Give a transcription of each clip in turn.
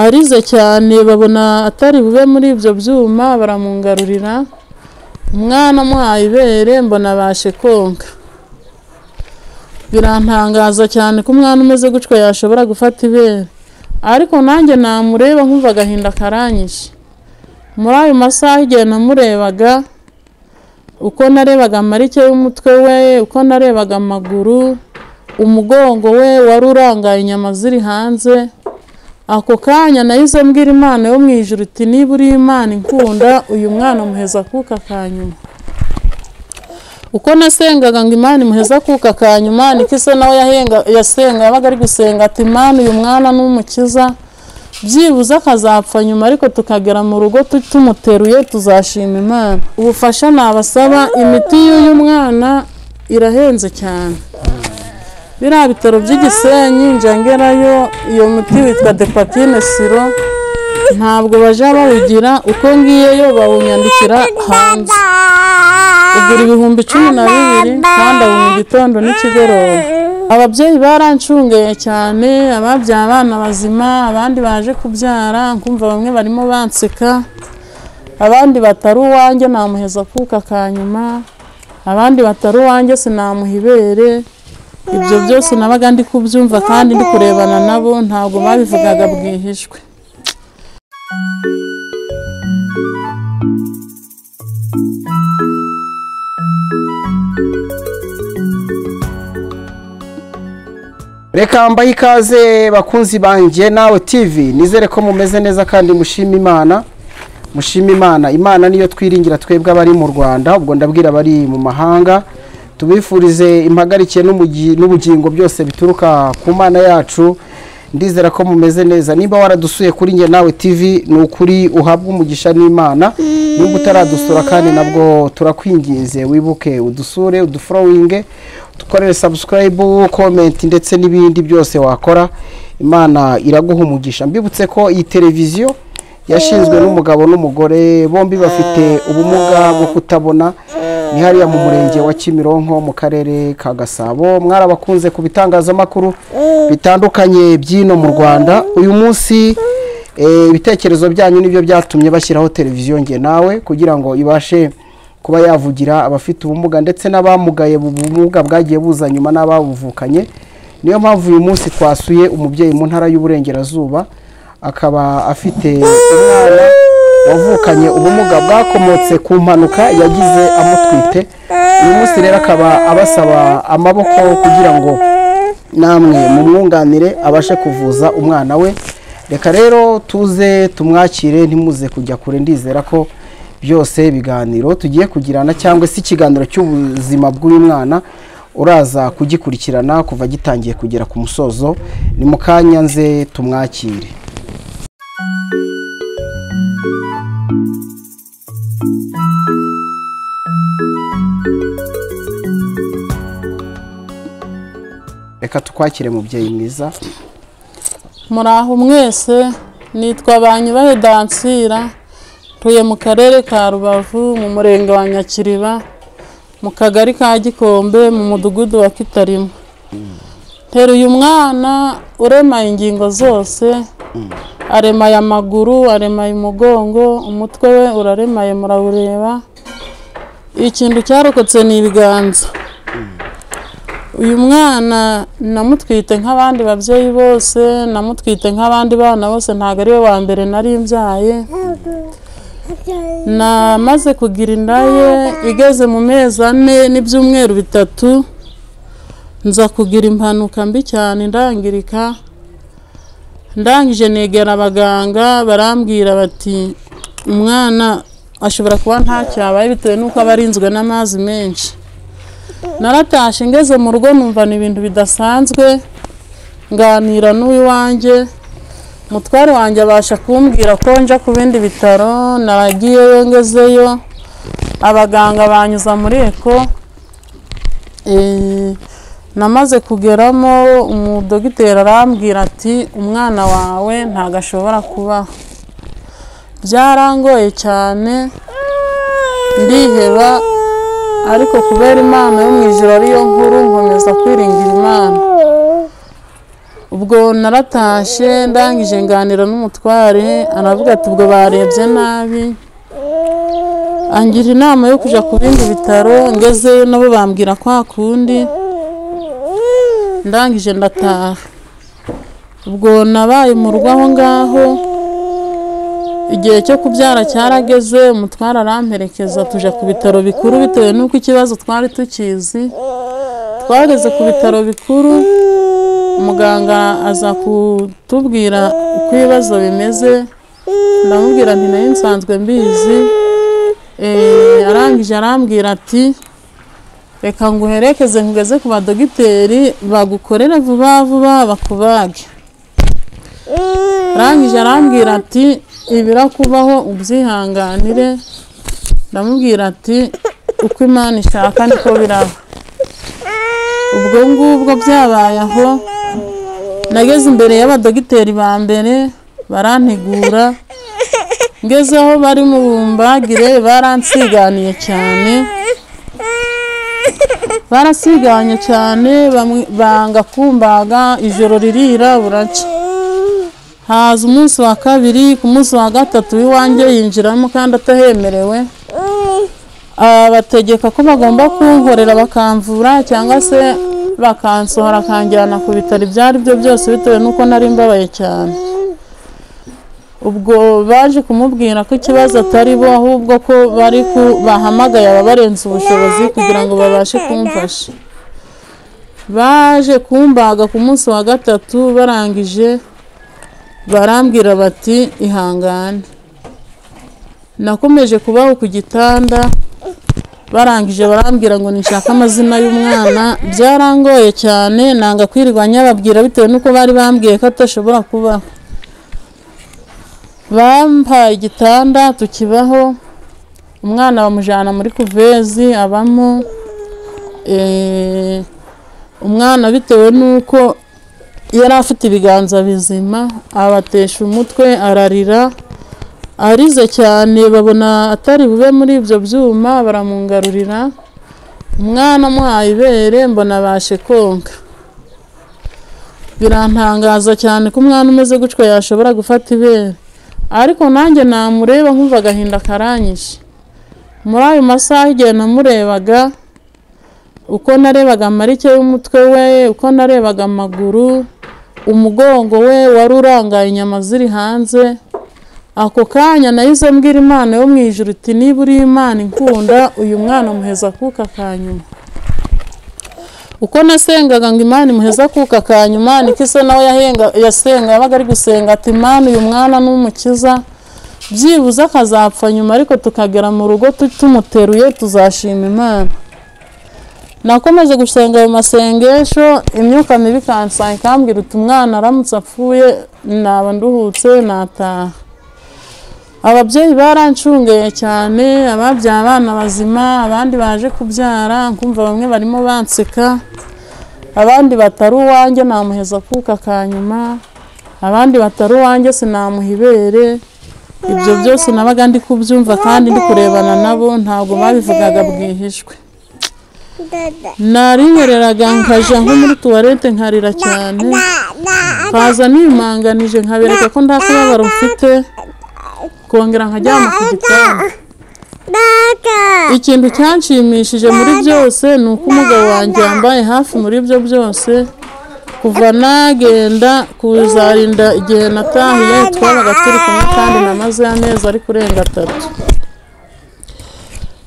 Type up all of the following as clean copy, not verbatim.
arize cyane babona atari bube muri ibyo byuma baramungarurira umwana muhaye ibere mbona bashe konka birantangaza cyane ko umwana umeze gutyo yashobora gufata ibere ariko nanjye namureba nkumva agahinda karanyishe muri ayo masaha igihe namurebaga uko narebaga amarike y'umutwe we uko narebaga amaguru umugongo we wari urangaye inyama ziri hanze ako kanya nahise mbwira Imana yo mu ijuru iti niba uri Imana inkunda uyu mwana muheza kuka kanyuma uko nasengaga ngo Imana imuheza kuka kanyuma nikise nawe yasenga yabaga ari gusenga ati Imana uyu mwana n'umukiza byibuze akazapfa nyuma ariko tukagera mu rugo tumuteruye tuzashima Imana ubufasha nabasaba imiti y'uyu mwana irahenze cyane biriya bitaro by'Igisenyi njangerayo iyo muti witwa Depatine Siro ntabwo baje bawugira uko ngiyeyo bawunyandikira hanze ugura 12,000 kandi mu gitondo n'ikigoroba ababyeyi barancungeye cyane ababyaye abana bazima abandi baje kubyara nkumva bamwe barimo banseka abandi batari uwanjye namuheza kuka kanyuma abandi batari uwanjye sinamuhibere ibyo byose nabaga ndi kubyumva kandi ndi kurebana nabo ntabwo babivugaga bwihishwe Reka mbaye ikaze bakunzi banje nawe TV nizere ko mumeze neza kandi mushima Imana Imana niyo twiringira twebwe abari mu Rwanda ubwo ndabwira bari mu mahanga tubifurize impagarikiye n'ubugingo byose bituruka ku Mana yacu ndizera ko mumeze neza niba waradusuye kuri nge nawe TV nukuri uhabwa umugisha n'Imana niba utaradusura kandi nabwo turakwinginze wibuke udusure udufollowing tukorere subscribe comment ndetse n'ibindi byose wakora Imana iraguha umugisha mbibutse ko iyi televiziyo yashinzwe n'umugabo n'umugore bombi bafite ubumuga bwo kutabona ni hariya mu murenge wa Kimironko mu karere ka Gasabo mwarabakunze ku bitangazamakuru bitandukanye byino mu Rwanda uyu munsi ibitekerezo byanyu nibyo byatumye bashyiraho televiziyo nge nawe kugira ngo ibashe kuba yavugira abafite ubumuga ndetse n'abamugaye ubumuga bwagiye buza nyuma n'ababuvukanye niyo mpamvu uyu munsi twasuye umubyeyi mu ntara y'Uburengerazuba akaba afite umwana wavukanye ubumuga bwakomotse ku mpanuka yagize amutwite uyu munsi rero akaba abasaba amaboko kugira ngo namwe mu mwunganire abashe kuvuza umwana we reka rero tuze tumwakire ntimuze kujya kure ndizera ko byose biganiro tugiye kugirana cyangwa se ikiganiro cy'ubuzima bw'uyu mwana uraza kugikurikirana kuva gitangiye kugera ku musozo ni mukanya nze tumwakire reka tukwakire mubyeyi mwiza muraho mwese nitwa Banyubahe Dansira tuye mu karere ka Rubavu mu murenge wa Nyakiriba mu kagari ka Gikombe mu mudugudu wa Kitarimo teruye umwana uremaye ingingo zose aremaye amaguru aremaye umugongo umutwe we uraremaye murawureba ikintu cyarokotse ni ibiganza uyu mwana namutwite nk'abandi babyeyi bose namutwite nk'abandi bana bose ntago ari we wa mbere nari mbyaye namaze kugira inda ye igeze mu mezi 4 n'ibyumweru 3 nza kugira impanuka mbi cyane ndangirika ndangije negera abaganga barambwira bati umwana ashobora kuba ntacyabaye bitewe nuko abarinzwe n'amazi menshi naratashe ngeze mu rugo numva ni ibintu bidasanzwe nganira n'uwi wanje mutware wanjye abasha kumbwira ko nja ku bindi bitaro naragiyeyo ngezeyo abaganga banyuza muri eko namaze kugeramo umudogiteri arambwira ati umwana wawe ntago ashobora kubaho byarangoye cyane ndiheba ariko kubera Imana yo mu ijuru ariyo nkuru nkomeza kwiringira Imana ubwo naratashe ndangije nganira n'umutware aravuga ati ubwo barebye nabi, angira inama yo kuja ku bindi bitaro. Ngezeyo nabo bambwira kwa kundi, ndangije ndataha. Ubwo nabaye mu rugo aho ngaho, igihe cyo kubyara cyarageze, umutwara aramperekeza tuja ku bitaro bikuru bitewe n'uko ikibazo twari tukizi. Twageze ku bitaro bikuru, umuganga aza kutubwira uko ibibazo bimeze, ndamubwira nti nayo nsanzwe mbizi. Arangije arambwira ati reka nguherekeze ngeze ku badogiteri bagukorere vuba vuba bakubage. Arangije arambwira ati ibirakubaho ubyihanganire. Ndamubwira ati uko Imana ishaka niko biraba. Ubwo ngubwo byabaye aho, nageze imbere y'abadogiteri ba mbere barantegura. Ngezeho bari mu bumbagire baransiganiye cyane, barasiganye cyane, banga kumbaga. Ijoro ririra buraca. Haza umunsi wa kabiri, ku munsi wa gatatu w'iwanjye yinjiramo kandi atahemerewe. Bategeka ko bagomba kunkorera bakamvura cyangwa se bakansohora kanjyana ku bitaro ibyo ari byo byose bitewe n'uko nari mbabaye cyane. Ubwo baje kumubwira ko ikibazo atari bo, ahubwo ko bari bahamagaye ababarenze ubushobozi kugira ngo babashe kumfasha. Baje kumbaga ku munsi wa gatatu, barangije barambwira bati ihangane. Nakomeje kubaho ku gitanda, barangije barambwira ngo nishaka amazina y'umwana. Byarangoye cyane, nanga kwirirwa nyababwira bitewe n'uko bari bambwiye ko atashobora kubaho. Bampaye igitanda tukibaho, umwana bamujyana muri kuvezi abamo. Umwana bitewe n'uko yari afite ibiganza bizima, abatesha umutwe ararira, arize cyane. Babona atari bube muri ibyo byuma, baramungarurira. Umwana amuhaye ibere, mbona abashe konka. Birantangaza cyane ko umwana umeze gutyo yashobora gufata ibere, ariko nanjye namureba nkumva agahinda karanyishe. Muri ayo masaha igihe namurebaga, uko narebaga amarike y'umutwe we, uko narebaga amaguru, umugongo we wari urangaye, inyama ziri hanze. Ako kanya nahise mbwira Imana yo mu ijuru iti niba uri Imana inkunda, uyu mwana muheza kuka kanyuma. Uko nasengaga ngo Imana imuheza kuka kanyuma, niko se nawe yasenga, yabaga ari gusenga ati Imana uyu mwana n'umukiza, byibuze akazapfa nyuma ariko tukagera mu rugo tumuteruye tuzashima Imana. Nakomeje gusenga ayo masengesho, imyuka mibi kansanga ikambwira uti umwana aramutse apfuye naba nduhutse nataha. Ababyeyi barancungeye cyane, ababyaye abana bazima, abandi baje kubyara nkumva bamwe barimo banseka, abandi batari uwanjye namuheza kuka kanyuma, abandi batari uwanjye sinamuha ibere. Ibyo byose nabaga ndi kubyumva kandi ndi kurebana nabo, ntabwo babivugaga bwihishwe. Narinyereraga nkaja nko muri tuwarete nkarira cyane, kaza nimanganije nkabereka ko ndakababaro mfite, kongera nkajyama ku gitanda. Ikintu cyanshimishije muri byose ni uko umugabo wanjye yambaye hafi muri ibyo byose, kuva nagenda kuzarinda igihe natahiye twabaga turi kumwe kandi namaze amezi ari kurenga 3.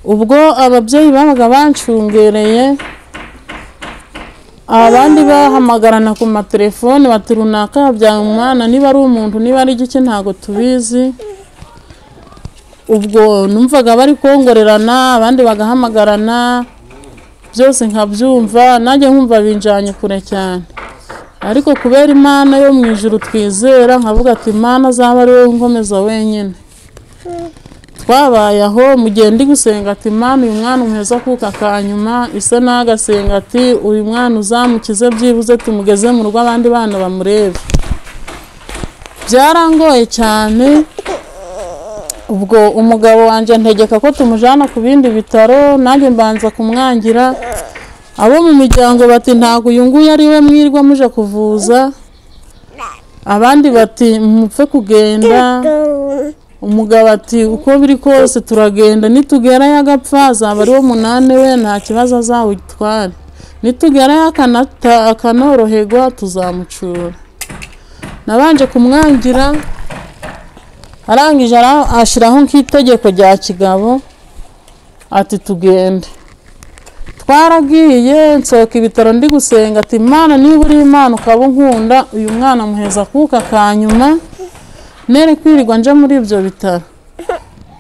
Ubwo ababyeyi babaga bancungereye, abandi bahamagarana ku matelefone bati runaka habyaye umwana, niba ari umuntu niba ari igiki ntago tubizi. Ubwo numvaga bari kongorerana, abandi bagahamagarana, byose nkabyumva, nanjye nkumva binjanye kure cyane. Ariko kubera Imana yo mu ijuru twizera, nkavuga ati Imana azaba ari wowe nkomeza wenyine. Twabaye aho mu gihe ndi gusenga ati Imana uyu mwana umuheza kuka kanyuma, ise nagasenga ati uyu mwana uzamukize byibuze tumugeze mu rugo abandi bana bamurebe. Byarangoye cyane. Ubwo umugabo wanje ntegeka ko tumujana ku bindi bitaro, nanjye mbanza kumwangira. Abo mu miryango bati ntago uyu nguyu ari we mwirwa muje kuvuza, abandi bati mupfe kugenda. Umugabo ati uko biri kose turagenda, nitugerayo agapfa azaba ari wo munani we, nta kibazo azawitware, nitugerayo akanoroherwa tuzamucura. Nabanje kumwangira, arangije ashiraho nk'itegeko rya kigabo ati tugende. Twaragiye nsohoka ibitaro ndi gusenga ati Imana niba uri Imana ukaba unkunda, uyu mwana muheza kuka kanyuma nere kwirirwa nje muri ibyo bitaro.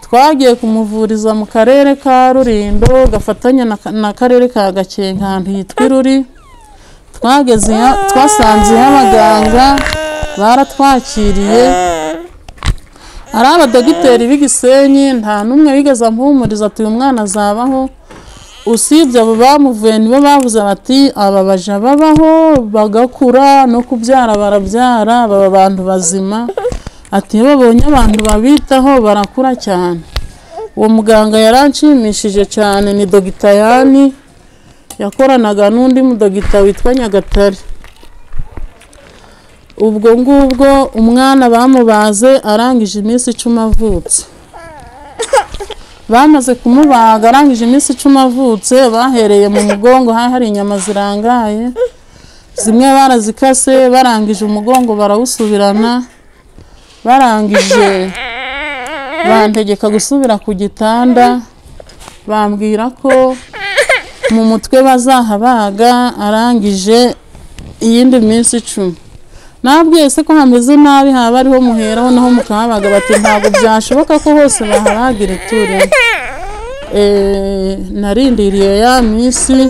Twagiye kumuvuriza mu karere ka Rulindo gafatanya na karere ka Gakenke ahantu hitwa Ruri. Twageze twasanze abaganga baratwakiriye, ari abadogiteri b'Igisenyi, nta numwe wigeze ampumuriza ati uyu mwana azabaho. Usibye abo bamuvuye nibo bavuze bati aba baja babaho bagakura no kubyara barabyara baba abantu bazima, ati babonye abantu babitaho barakura cyane. Uwo muganga yaranshimishije cyane, ni Dr. Yani, yakoranaga n'undi mudogita witwa Nyagatare. Ubwo ngubwo umwana bamubaze arangije iminsi 10 avutse. Bamaze kumubaga arangije iminsi 10 avutse, bahereye mu mugongo hari inyama zirangaye, zimwe barazikase, barangije umugongo barawusubirana, barangije bantegeka gusubira ku gitanda, bambwira ko mu mutwe bazahabaga, arangije iyindi minsi 10. Nabwiye se ko hameze nabi haba ariho muheraho naho mukahabaga, bati ntabwo byashoboka ko hose baharagira iture. Narindiriye ya minsi,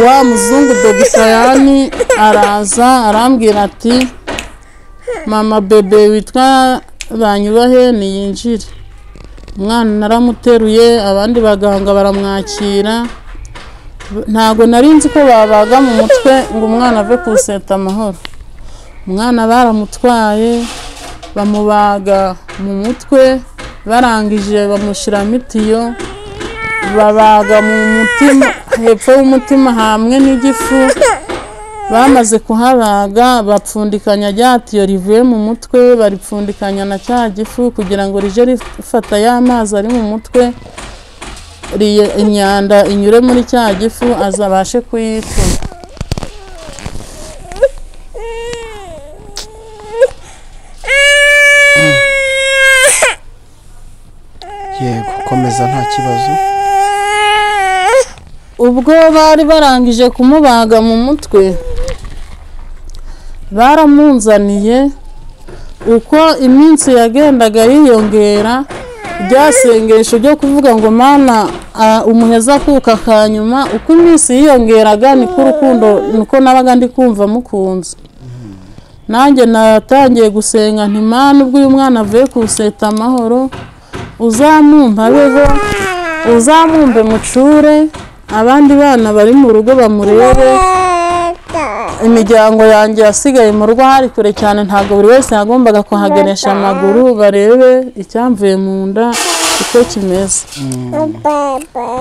wa muzungu Dr. Yani araza arambwira ati mama bebe witwa Banyubahe niyinjire. Umwana naramuteruye, abandi baganga baramwakira. Ntago narinzi ko babaga mu mutwe ngo umwana ave kuseta amahoro. Umwana baramutwaye bamubaga mu mutwe, barangije bamushira mitiyo, babaga mu mutima, hepfo y'umutima hamwe n'igifu. Bamaze kuhabaga bapfundikanya ryatiyo rivuye mu mutwe, baripfundikanya na cya gifu kugira ngo rije rifata y'amazi ari mu mutwe, imyanda inyure muri cya gifu azabashe kuyituma. Yego, komeza nta kibazo. Ubwo bari barangije kumubaga mu mutwe, baramunzaniye. Uko iminsi yagendaga yiyongera, ryasengesho ryo kuvuga ngo Mana umuheza kuka kanyuma, uko iminsi yiyongeraga niko urukundo, niko nabaga ndi kumva mukunze. Nanjye natangiye gusenga nti Mana ubwo uyu mwana avuye kuseta amahoro, uzamumpa beho, uzamumbe mucure, abandi bana bari mu rugo bamurebe. Imiryango yanjye yasigaye mu rugo hari kure cyane, ntabwo buri wese yagombaga kuhagenesha amaguru barebe icyamvuye mu nda uko kimeze.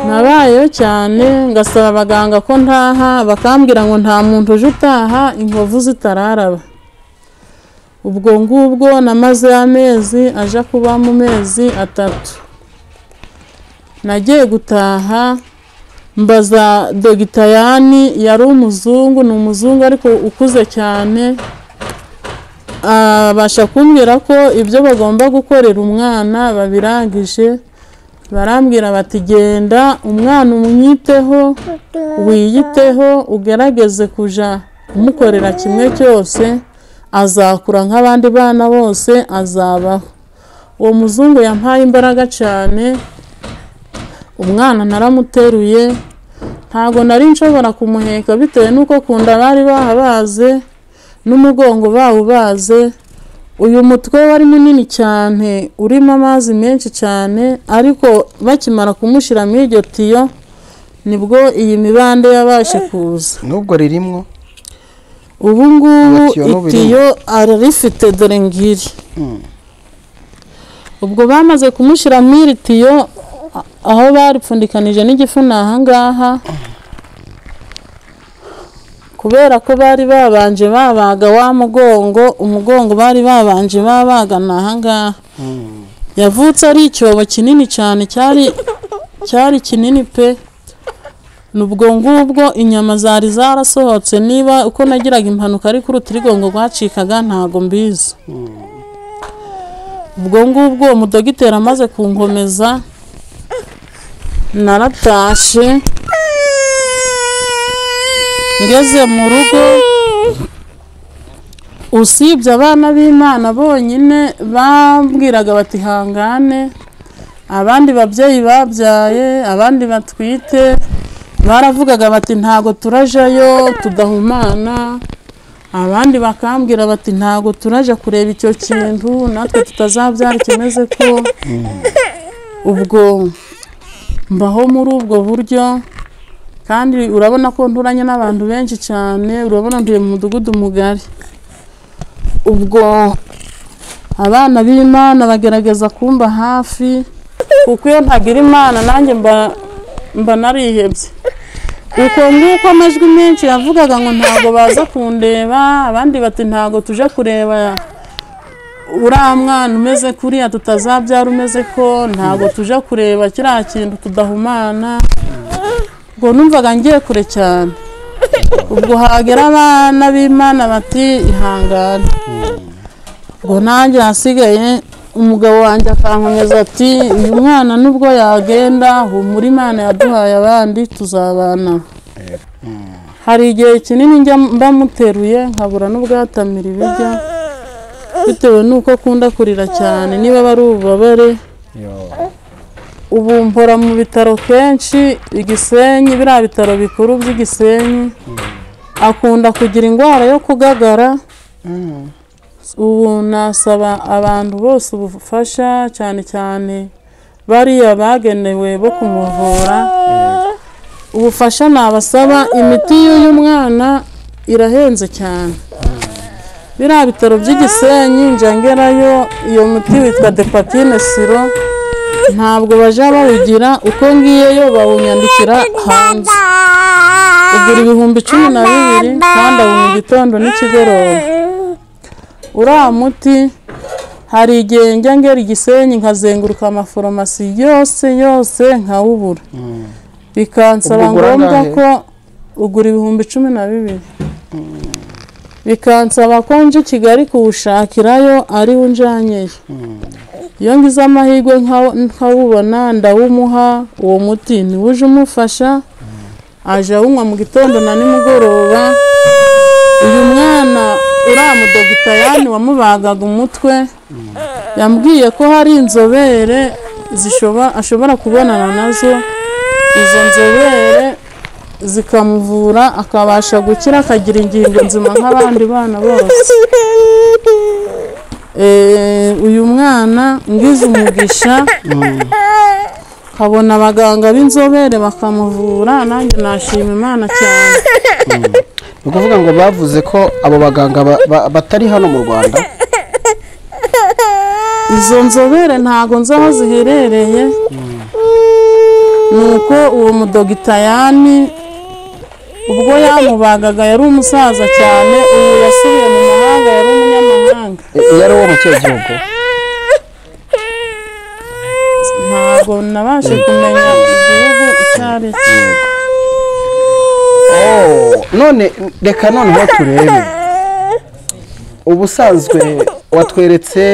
Nabayeho cyane, ngasaba abaganga ko ntaha, bakambwira ngo nta muntu uje utaha inkovu zitararaba. Ubwo ngubwo namaze amezi aja kuba mu mezi 3. Nagiye gutaha, mbaza Dr. Yani, yari umuzungu, ni umuzungu ariko ukuze cyane. Abasha kumbwira ko ibyo bagomba gukorera umwana babirangije. Barambwira bati genda umwana umwiteho, wiyiteho, ugerageze kuja umukorera kimwe cyose, azakura nk'abandi bana bose, azabaho. Uwo muzungu yampaye imbaraga cyane. Umwana naramuteruye, ntago nari nshobora kumuheka bitewe nuko kunda bari bahabaze n'umugongo bawubaze. Uyu mutwe wari munini cyane, urimo amazi menshi cyane, ariko bakimara kumushira mu iryo tiyo nibwo iyi mibande yabashe kuza. Nubwo ririmwo ubu ngubu itiyo arifite dore ngiri. Ubwo bamaze kumushira mu iri tiyo, aho baripfundikanije n'igifu naha ngaha, kubera ko bari babanje babaga wa umugongo bari babanje babaga nahangaha yavutse ari icyobo kinini cyane cyari kinini pe nubwo ngubwo inyama zari zarasohotse niba uko nagiraga impanuka ari kuri urutirigongo rwacikaga ntago mbizi ubwo ngubwo umudogiteri amaze kunkomeza naratashe ngeze mu rugo usibye abana b'Imana bonyine bambwiraga bati hangane abandi babyeyi babyaye abandi batwite baravugaga bati ntago turajayo tudahumana abandi bakambwira bati ntago turaja kureba icyo kintu natwe tutazabyara kimeze ko ubwo mbaho muri ubwo buryo kandi urabona ko nturanye n'abantu benshi cyane urabona nduye mu mudugudu mugari ubwo abana b'Imana bagerageza kumba hafi kuko iyo ntagira Imana nanjye mba narihebye uko nguko amajwi menshi yavugaga ngo ntago baza kundeba abandi bati ntago tuje kureba uriya mwana umeze kuriya tutazabyara umeze ko ntago tuje kureba kiriya kintu tudahumana ubwo numvaga ngiye kure cyane ubwo hagera abana b'Imana bati ihangane ubwo nanjye hasigaye umugabo wanjye akankomeza ati uyu mwana nubwo yagenda humura Imana yaduhaye abandi tuzabana hari igihe kinini njya mbamuteruye nkabura n'ubwatamira ibiryo bitewe n'uko akunda kurira cyane niba bari ububabare ubu mpora mu bitaro kenshi Igisenyi biriya bitaro bikuru by'Igisenyi akunda kugira indwara yo kugagara ubu nasaba abantu bose ubufasha cyane cyane bariya bagenewe bo kumuvura ubufasha nabasaba imiti y'uyu mwana irahenze cyane biriya bitaro by'Igisenyi njangerayo iyo miti witwa Depatine Siro ntabwo baja bawugira uko ngiyeyo bawunyandikira hanze ugura 12,000 kandi mu gitondo n'ikigoroba uriya muti hari igihe njya ngera Igisenyi nkazenguruka amaforomasi yose nkawubura bikansaba ngombwa ko ugura 12,000 bikansaba ko nje Kigali kuwushakirayo ari unjanyeyo iyo ngize amahirwe nkawubona ndawumuha uwo muti niwuje umufasha aje awunywa mu gitondo na nimugoroba uyu mwana uriya mudogiteri wamubagaga umutwe yambwiye ko hari inzobere ashobora kubonana nazo izo nzobere zikamuvura akabasha gukira akagira ingingo nzima nk'abandi bana bose uyu mwana ngize umugisha kabona abaganga b'inzobere bakamuvura nanjye nashima Imana cyane ni ukuvuga ngo bavuze ko abo baganga batari hano mu Rwanda izo nzobere ntago nzi aho ziherereye nuko uwo mudogiteri ubwo yamubagaga yari umusaza cyane ubu yasubiye mu mahanga yari umunyamahanga yari uwo mu kihe gihugu ntago nabashe kumenya igihugu icyari none reka noneho turebe ubusanzwe watweretse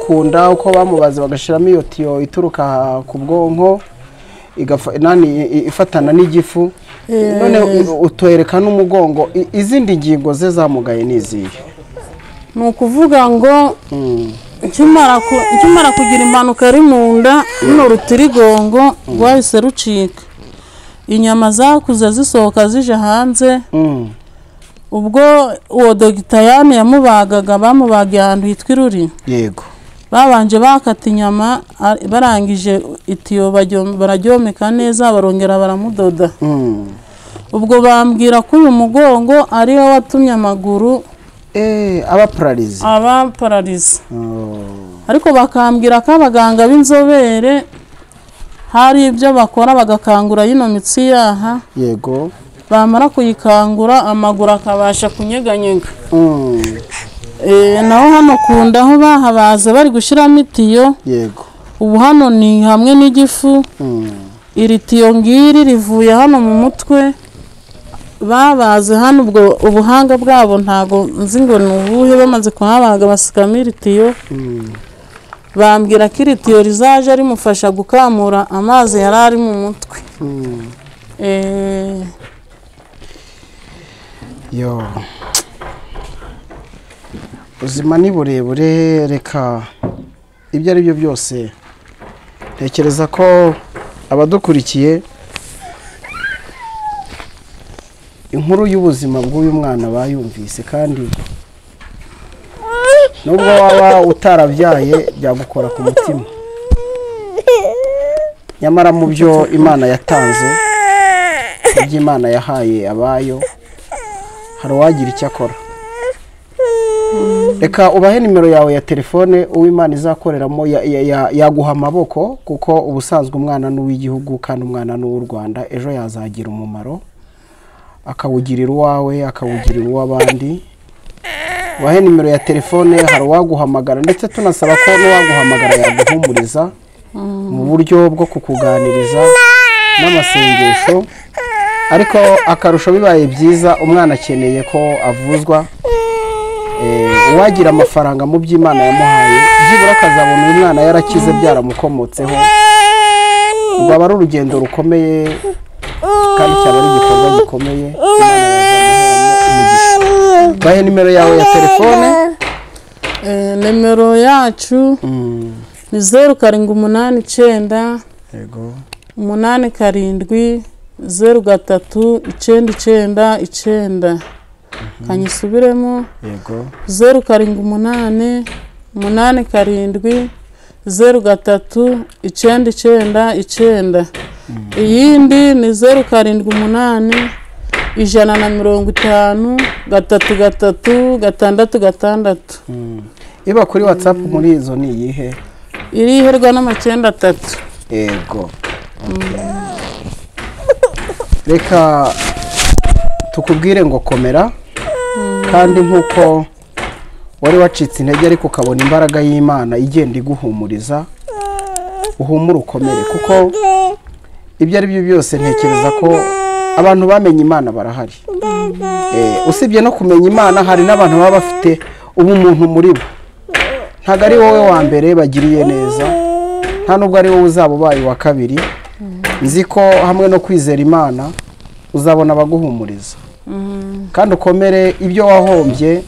kunda uko bamubaze bagashiramo iyo tiyo ituruka ku bwonko ifatana n'igifu none utwereka n'umugongo izindi ngingo ze zamugaye n'izihe ni ukuvuga ngo ikimara kugira impanuka ari mu nda runo rutirigongo rwahise rucika inyama zakuze zisohoka zije hanze ubwo uwo dogiteri yamubagaga bamubagiye ahantu hitwa Iruri yego babanje bakata inyama barangije itiyo bararyomeka neza barongera baramudoda ubwo bambwira ko uyu mugongo ari wo watumye amaguru aba pararize ariko bakambwira ko abaganga b'inzobere hari ibyo bakora bagakangura yino mitsi yaha yego bamara kuyikangura amaguru akabasha kunyeganyega. Naho hano kunda aho bahabaze bari gushyiramo itiyo. Yego. Ubu hano ni hamwe n'igifu. Iri tiyo ngiri rivuye hano mu mutwe babaze hano, ubwo ubuhanga bwabo ntago nzi ngo ni ubuhe, bamaze kuhabaga basikamo iri tiyo. Bambwira ko iri tiyo rizaje rimufasha gukamura amazi yari ari mu mutwe. Yo, ubuzima ni burebure, reka ibyo ari byo byose ntekereza ko abadukurikiye inkuru y'ubuzima bw'uyu mwana bayumvise, kandi nubwo waba utarabyaye byagukora ku mutima. Nyamara mu byo Imana yatanze, mu byo Imana yahaye abayo, hari uwagira icyo akora. Reka ubahe nimero yawe ya telefone, uw'Imana izakoreramo yaguha amaboko, kuko ubusanzwe umwana n'uw'igihugu kandi umwana n'uw'u Rwanda, ejo yazagira umumaro, akawugirira uwawe, akawugirira uw'abandi. Ubahe nimero ya telefone, hari uwaguhamagara, ndetse tunasaba ko n'uwaguhamagara yaguhumuriza mu buryo bwo kukuganiriza n'amasengesho. Ariko akarusho bibaye byiza, umwana akeneye ko avuzwa, uwagira amafaranga mu by'Imana yamuhaye, byibura akazabona uyu mwana yarakize byaramukomotseho, rwaba ari urugendo rukomeye kandi cyaba ari igikorwa gikomeye. Bahe nimero yawe ya telefone. Nimero yacu ni 0789 yego 87 03 kanyisubiremo. Yego. 0789 87 03 iyindi ni 0788 150 3 6. Iba kuri WhatsApp muri izo ni iyihe? Iriherwa n'93. Yego. Reka tukubwire ngo komera, kandi nkuko wari wacitse intege ariko ukabona imbaraga y'Imana igenda iguhumuriza, uhumura ukomere, kuko ibyo ari byo byose ntekereza ko abantu bamenye Imana barahari. Usibye no kumenya Imana, hari n'abantu baba bafite ubumuntu muri bo. Ntago ari wowe wa mbere bagiriye neza, nta nubwo ari wowe uzaba ubaye wa kabiri. Nzi ko hamwe no kwizera Imana uzabona abaguhumuriza. Kandi ukomere, ibyo wahombye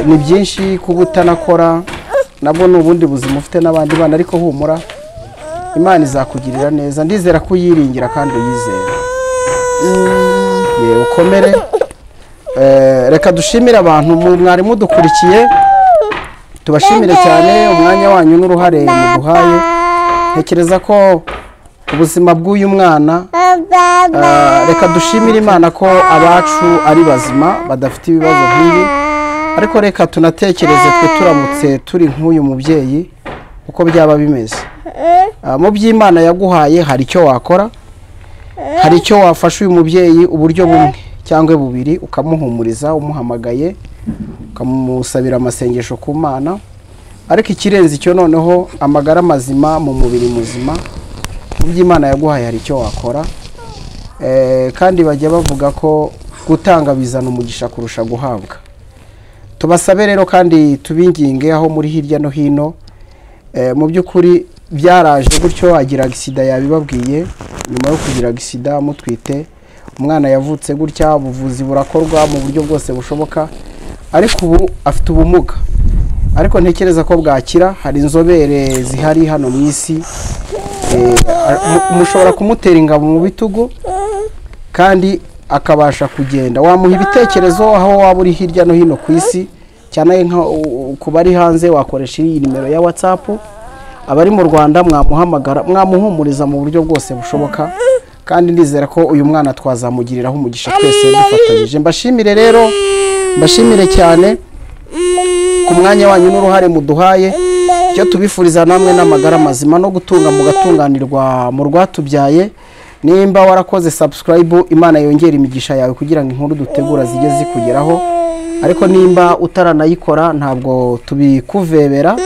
ni byinshi kuba utanakora, nabwo n'ubundi buzima ufite n'abandi bana, ariko humura, Imana izakugirira neza. Ndizera ko uyiringira kandi uyizera. Ukomere. Reka dushimire abantu mwari mudukurikiye, tubashimire cyane umwanya wanyu n'uruhare muduhaye. Ntekereza ko ubuzima bw'uyu mwana, reka dushimire Imana ko abacu ari bazima badafite ibibazo nk'ibi, ariko reka tunatekereze twe turamutse turi nk'uyu mubyeyi uko byaba bimeze. Mu by'Imana yaguhaye hari icyo wakora, hari icyo wafasha uyu mubyeyi uburyo bumwe cyangwa bubiri, ukamuhumuriza umuhamagaye, ukamusabira amasengesho ku Mana. Ariko ikirenze icyo noneho amagara mazima mu mubiri muzima, mu by'Imana yaguhaye hari icyo wakora. Kandi bajya bavuga ko gutanga bizana umugisha kurusha guhabwa. Tubasabe rero kandi tubinginge aho muri hirya no hino, mu by'ukuri byaraje gutyo, agira agisida yabibabwiye, nyuma yo kugira agisida mutwite, umwana yavutse gutya, ubuvuzi burakorwa mu buryo bwose bushoboka, ariko ubu afite ubumuga. Ariko ntekereza ko bwakira, hari inzobere zihari hano mu isi, mushobora kumutera ingabo mu bitugu kandi akabasha kugenda. Wamuha ibitekerezo aho waba uri hirya no hino ku isi, cyane ku bari hanze wakoresha iyi nimero ya WhatsApp, abari mu Rwanda mwamuhamagara, mwamuhumuriza mu buryo bwose bushoboka, kandi ndizera ko uyu mwana twazamugiriraho umugisha twese dufatanyije. Mbashimire rero, mbashimire cyane ku mwanya wanyu n'uruhare muduhaye. Icyo tubifuriza namwe n'amagara mazima no gutunga mugatunganirwa mu rwatubyaye, nimba warakoze subscribe Imana yongera imigisha yawe kugira ngo inkuru dutegura zijye zikugeraho, ariko nimba utaranayikora ntabwo tubikuvebera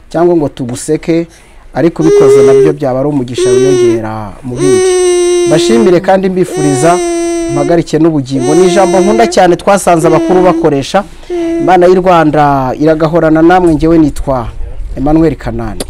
cyangwa ngo tuguseke, ariko bikoze nabyo byaba ari umugisha wiyongera mu bindi. Bashimire kandi mbifuriza mpagarike n'ubugingo. Ni ijambo nkunda cyane twasanze abakuru bakoresha. Imana y'u Rwanda iragahorana namwe. Ngewe nitwa Emmanuel Kanani.